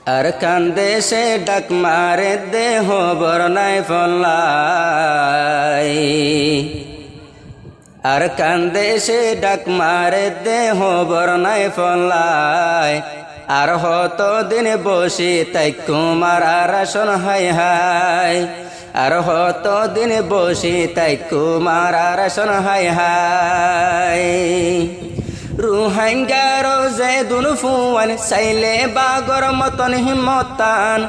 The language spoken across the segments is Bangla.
আর কান্দে সে ডাক মারে দেহ বরনায় ফল্লাই আর কান্দে সে ডাক মারে দেহ বরনায় ফল্লাই আর হত দিন বসি তাই কুমার আরাসন হাই হাই আর হত দিন বসি তাই কুমার আরাসন হাই হাই রুহাঙ্গার যে দুন ফুয়ান সাইলে বাগর মতন হিমতান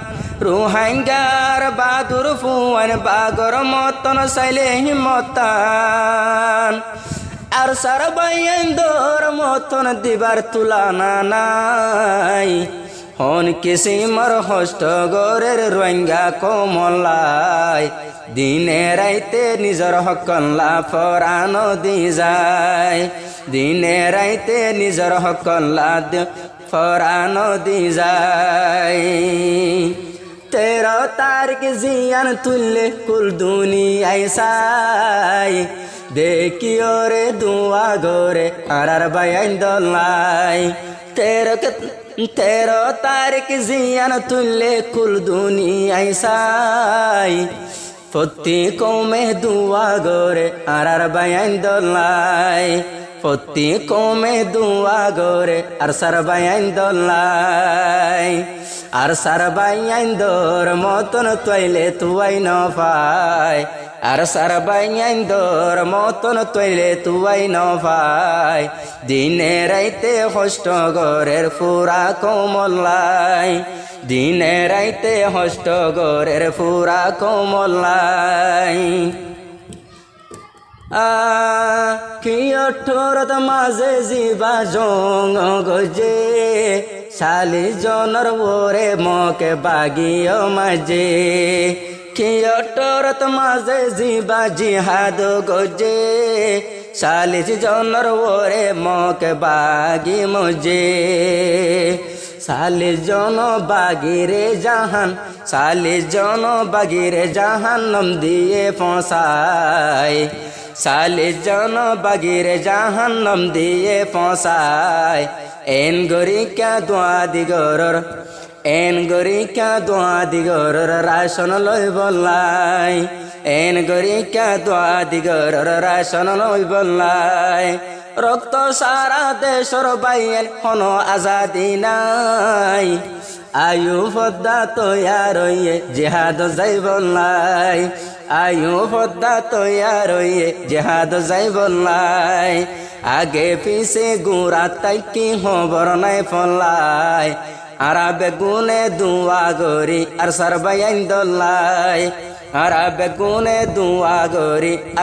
রুহাঙ্গার বাদুর ফুয়ান বাগর মতন সাইলে হিমতান আর সারবাইন্দর মতন দিবার তুলানা নাই হন কিসিমর হষ্ট গরের রোহিঙ্গা কোমলাই দিনে রাইতে নিজর হকল্লা ফরানো দি যায় দিনে রাইতে নিজর হকল্লা ফরানো দি যায় 13 তারিখ জিয়ান তুললে কুল দুনিয়ায় সাই দেখিও রে দুয়া গোরে আর বাইন দলাই 13 তারিখ জিয়ান তুললে কুল দুনিয়ায় সাই ফতি কমে দুয়া গোরে আর বাইন দলাই ফতি কমে দুয়া গোরে আর সার বাইন দলাই আর সার বাইন দর মতন তৈলে তুয়াই ন পাই আর সার বাইন দর মতন তৈলে তুয়াই ন পাই দিনে রাইতে হষ্ট গরের ফুরা কোমলাই দিনে রাইতে হষ্ট গরের ফুরা কোমলাই কি অঠরত মাঝে জিবা জং গজে শালি জনর ওরে মকে বাগিও মাঝে কি অঠরত মাঝে জিবা জিহাদ গজে শালি জনর ওরে মকে বাগি মজে সালে জন বাগিরে জাহান সালে জন বাগিরে জাহান্নম দিয়ে ফসায় সালে জন বাগিরে জাহান্নম দিয়ে ফসায় এন গরি কা দোয়া দিগরর এন গরি কা দোয়া দিগরর রাশন লই বলাই এন গরি কা দোয়া দিগরর রাশন লই বলাই রক্ত সারা দেশর বাইয়েন হন আজাদি নাই আয়ু ফদ্দা তৈয়ার হইয়ে জেহাদ যাইব নাই আয়ু ফদ্দা তৈয়ার হইয়ে জেহাদ যাইব নাই আগে পিছে গুড়া তাই কি হবর নাই ফলাই আরা বেগুনে দুয়া গরি আর সার বাইন দলাই আরা বেগুনে দুয়া গরি আর